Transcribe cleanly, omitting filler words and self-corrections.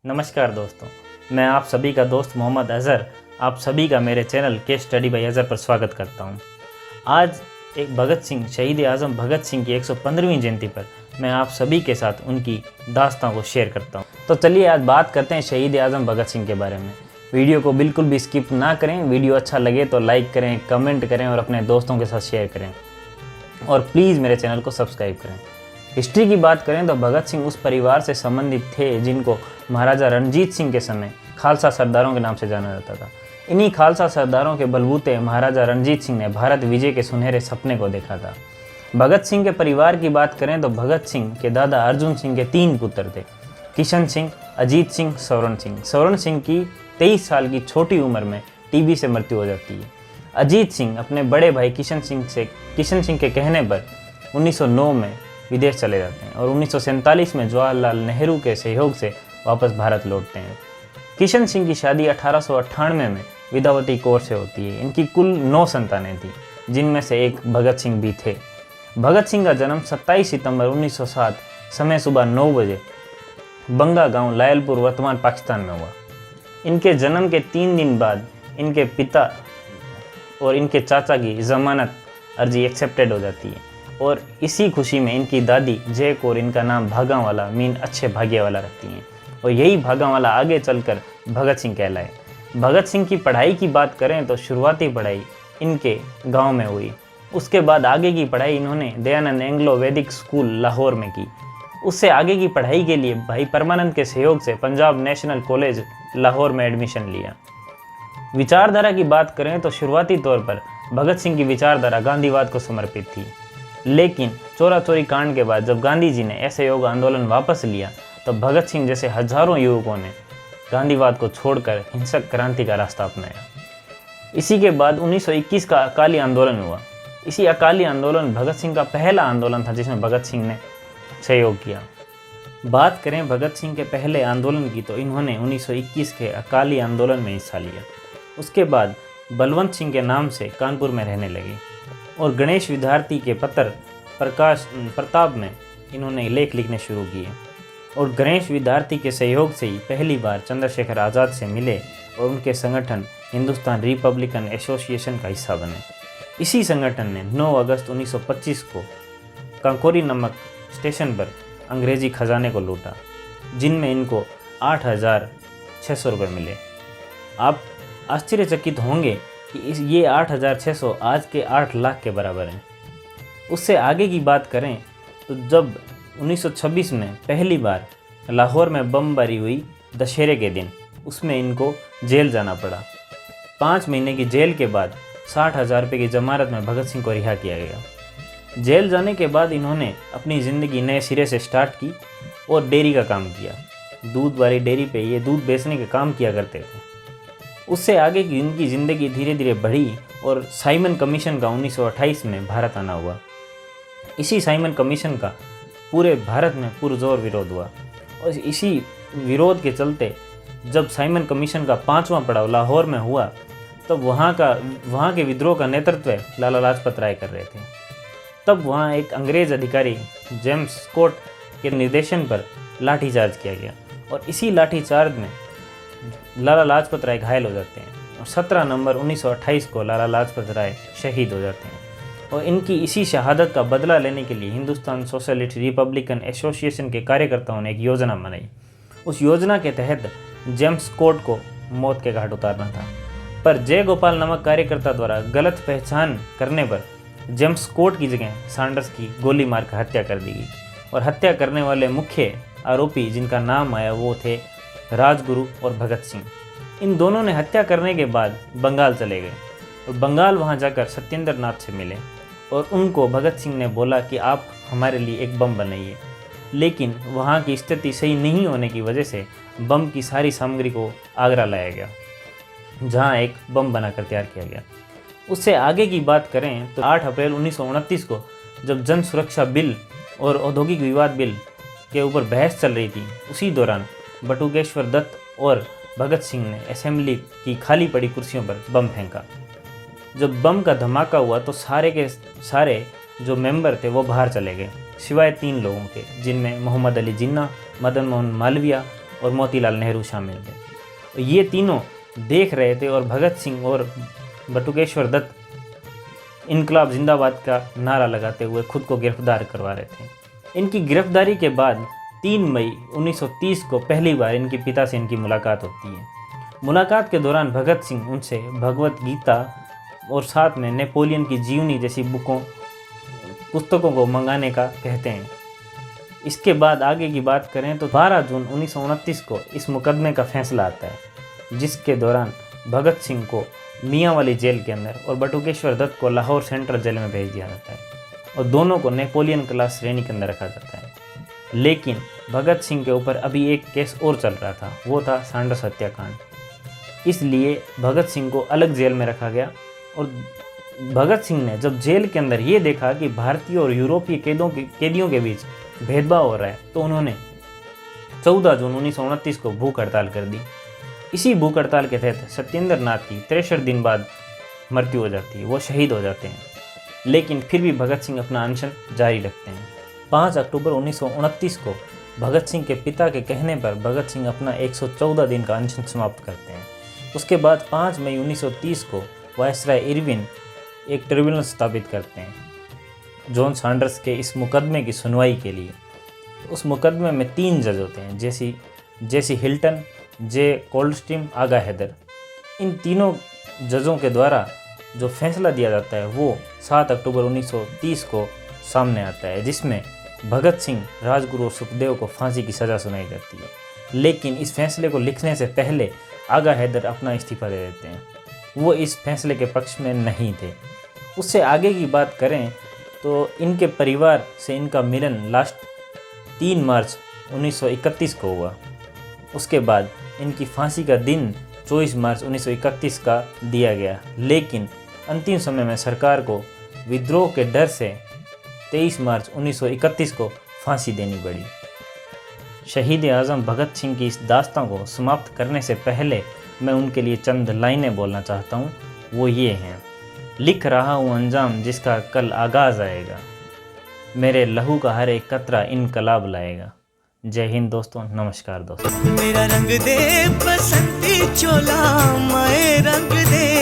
नमस्कार दोस्तों, मैं आप सभी का दोस्त मोहम्मद अज़हर आप सभी का मेरे channel case study bye Azhar पर स्वागत करता हूं। आज एक भगत सिंह शहीद आज़म भगत सिंह की 115वीं जयंती पर मैं आप सभी के साथ उनकी दास्तां को शेयर करता हूं। तो चलिए आज बात करते हैं शहीद आज़म भगत सिंह के बारे में। वीडियो को बिल्कुल भी स्किप ना करें। वीडियो अच्छा लगे तो लाइक करें, कमेंट करें और अपने दोस्तों के साथ शेयर करें और प्लीज़ मेरे चैनल को सब्सक्राइब करें। हिस्ट्री की बात करें तो भगत सिंह उस परिवार से संबंधित थे जिनको महाराजा रणजीत सिंह के समय खालसा सरदारों के नाम से जाना जाता था। इन्हीं खालसा सरदारों के बलबूते महाराजा रणजीत सिंह ने भारत विजय के सुनहरे सपने को देखा था। भगत सिंह के परिवार की बात करें तो भगत सिंह के दादा अर्जुन सिंह के 3 पुत्र थे, किशन सिंह, अजीत सिंह, स्वर्ण सिंह। स्वर्ण सिंह की 23 साल की छोटी उम्र में टीबी से मृत्यु हो जाती है। अजीत सिंह अपने बड़े भाई किशन सिंह के कहने पर 1909 में विदेश चले जाते हैं और 1947 में जवाहरलाल नेहरू के सहयोग से वापस भारत लौटते हैं। किशन सिंह की शादी 1898 में विद्यावती कौर से होती है। इनकी कुल 9 संतानें थी, जिनमें से एक भगत सिंह भी थे। भगत सिंह का जन्म 27 सितंबर 1907 समय सुबह 9 बजे बंगा गांव लायलपुर वर्तमान पाकिस्तान में हुआ। इनके जन्म के 3 दिन बाद इनके पिता और इनके चाचा की जमानत अर्जी एक्सेप्टेड हो जाती है और इसी खुशी में इनकी दादी जय कौर इनका नाम भागावाला मीन अच्छे भाग्य वाला रखती हैं और यही भागावाला आगे चलकर भगत सिंह कहलाए। भगत सिंह की पढ़ाई की बात करें तो शुरुआती पढ़ाई इनके गांव में हुई। उसके बाद आगे की पढ़ाई इन्होंने दयानंद एंग्लो वैदिक स्कूल लाहौर में की। उससे आगे की पढ़ाई के लिए भाई परमानंद के सहयोग से पंजाब नेशनल कॉलेज लाहौर में एडमिशन लिया। विचारधारा की बात करें तो शुरुआती तौर पर भगत सिंह की विचारधारा गांधीवाद को समर्पित थी, लेकिन चोरा चोरी कांड के बाद जब गांधी जी ने असहयोग आंदोलन वापस लिया तब भगत सिंह जैसे हजारों युवकों ने गांधीवाद को छोड़कर हिंसक क्रांति का रास्ता अपनाया। इसी के बाद 1921 का अकाली आंदोलन हुआ। इसी अकाली आंदोलन भगत सिंह का पहला आंदोलन था जिसमें भगत सिंह ने सहयोग किया। बात करें भगत सिंह के पहले आंदोलन की तो इन्होंने 1921 के अकाली आंदोलन में हिस्सा लिया। उसके बाद बलवंत सिंह के नाम से कानपुर में रहने लगे और गणेश विद्यार्थी के पत्र प्रकाश प्रताप में इन्होंने लेख लिखने शुरू किए और गणेश विद्यार्थी के सहयोग से ही पहली बार चंद्रशेखर आज़ाद से मिले और उनके संगठन हिंदुस्तान रिपब्लिकन एसोसिएशन का हिस्सा बने। इसी संगठन ने 9 अगस्त 1925 को कांकोरी नामक स्टेशन पर अंग्रेजी खजाने को लूटा, जिनमें इनको 8,600 रुपये मिले। आप आश्चर्यचकित होंगे कि ये 8,600 आज के 8 लाख के बराबर हैं। उससे आगे की बात करें तो जब 1926 में पहली बार लाहौर में बमबारी हुई दशहरे के दिन, उसमें इनको जेल जाना पड़ा। 5 महीने की जेल के बाद 60,000 रुपये की जमानत में भगत सिंह को रिहा किया गया। जेल जाने के बाद इन्होंने अपनी ज़िंदगी नए सिरे से स्टार्ट की और डेयरी का काम किया। दूध वाली डेयरी पे ये दूध बेचने का काम किया करते थे। उससे आगे की इनकी ज़िंदगी धीरे धीरे बढ़ी और साइमन कमीशन का 1928 में भारत आना हुआ। इसी साइमन कमीशन का पूरे भारत में पुरजोर विरोध हुआ और इसी विरोध के चलते जब साइमन कमीशन का 5वां पड़ाव लाहौर में हुआ तब वहाँ के विद्रोह का नेतृत्व लाला लाजपत राय कर रहे थे। तब वहाँ एक अंग्रेज़ अधिकारी जेम्स स्कॉट के निर्देशन पर लाठीचार्ज किया गया और इसी लाठीचार्ज में लाला लाजपत राय घायल हो जाते हैं और 17 नवंबर 1928 को लाला लाजपत राय शहीद हो जाते हैं और इनकी इसी शहादत का बदला लेने के लिए हिंदुस्तान सोशलिस्ट रिपब्लिकन एसोसिएशन के कार्यकर्ताओं ने एक योजना बनाई। उस योजना के तहत जेम्स स्कॉट को मौत के घाट उतारना था, पर जय गोपाल नामक कार्यकर्ता द्वारा गलत पहचान करने पर जेम्स स्कॉट की जगह सैंडर्स की गोली मारकर हत्या कर दी गई और हत्या करने वाले मुख्य आरोपी जिनका नाम आया वो थे राजगुरु और भगत सिंह। इन दोनों ने हत्या करने के बाद बंगाल चले गए और बंगाल वहां जाकर सत्येंद्र नाथ से मिले और उनको भगत सिंह ने बोला कि आप हमारे लिए एक बम बनाइए, लेकिन वहां की स्थिति सही नहीं होने की वजह से बम की सारी सामग्री को आगरा लाया गया, जहां एक बम बनाकर तैयार किया गया। उससे आगे की बात करें तो 8 अप्रैल 1929 को जब जन सुरक्षा बिल और औद्योगिक विवाद बिल के ऊपर बहस चल रही थी, उसी दौरान बटुकेश्वर दत्त और भगत सिंह ने असेंबली की खाली पड़ी कुर्सियों पर बम फेंका। जब बम का धमाका हुआ तो सारे के सारे जो मेंबर थे वो बाहर चले गए, सिवाय 3 लोगों के, जिनमें मोहम्मद अली जिन्ना, मदन मोहन मालवीय और मोतीलाल नेहरू शामिल थे। तो ये तीनों देख रहे थे और भगत सिंह और बटुकेश्वर दत्त इनकलाब जिंदाबाद का नारा लगाते हुए खुद को गिरफ्तार करवा रहे थे। इनकी गिरफ्तारी के बाद 3 मई 1930 को पहली बार इनके पिता से इनकी मुलाकात होती है। मुलाकात के दौरान भगत सिंह उनसे भगवत गीता और साथ में नेपोलियन की जीवनी जैसी पुस्तकों को मंगाने का कहते हैं। इसके बाद आगे की बात करें तो 12 जून 1929 को इस मुकदमे का फैसला आता है, जिसके दौरान भगत सिंह को मियांवाली जेल के अंदर और बटुकेश्वर दत्त को लाहौर सेंट्रल जेल में भेज दिया जाता है और दोनों को नेपोलियन क्लास श्रेणी के अंदर रखा जाता है। लेकिन भगत सिंह के ऊपर अभी एक केस और चल रहा था, वो था सैंडर्स हत्याकांड। इसलिए भगत सिंह को अलग जेल में रखा गया और भगत सिंह ने जब जेल के अंदर ये देखा कि भारतीय और यूरोपीय कैदियों के बीच भेदभाव हो रहा है, तो उन्होंने 14 जून 1929 को भूख हड़ताल कर दी। इसी भूख हड़ताल के तहत सत्येंद्र नाथ की 63 दिन बाद मृत्यु हो जाती है, वो शहीद हो जाते हैं। लेकिन फिर भी भगत सिंह अपना अनशन जारी रखते हैं। 5 अक्टूबर 1929 को भगत सिंह के पिता के कहने पर भगत सिंह अपना 114 दिन का अनशन समाप्त करते हैं। उसके बाद 5 मई 1930 को वायसराय इरविन एक ट्रिब्यूनल स्थापित करते हैं जॉन सैंडर्स के इस मुकदमे की सुनवाई के लिए। उस मुकदमे में 3 जज होते हैं, जेसी हिल्टन, जे कोल्डस्ट्रीम, आगा हैदर। इन तीनों जजों के द्वारा जो फैसला दिया जाता है वो 7 अक्टूबर 1930 को सामने आता है, जिसमें भगत सिंह, राजगुरु और सुखदेव को फांसी की सज़ा सुनाई जाती है। लेकिन इस फैसले को लिखने से पहले आगा हैदर अपना इस्तीफा दे देते हैं, वो इस फैसले के पक्ष में नहीं थे। उससे आगे की बात करें तो इनके परिवार से इनका मिलन लास्ट 3 मार्च 1931 को हुआ। उसके बाद इनकी फांसी का दिन 24 मार्च 1931 का दिया गया, लेकिन अंतिम समय में सरकार को विद्रोह के डर से 23 मार्च 1931 को फांसी देनी पड़ी। शहीद आज़म भगत सिंह की इस दास्तां को समाप्त करने से पहले मैं उनके लिए चंद लाइनें बोलना चाहता हूँ। वो ये हैं: लिख रहा हूँ अंजाम जिसका कल आगाज़ आएगा, मेरे लहू का हर एक कतरा इनकलाब लाएगा। जय हिंद दोस्तों, नमस्कार दोस्तों। मेरा रंग दे बसंती चोला, माए रंग दे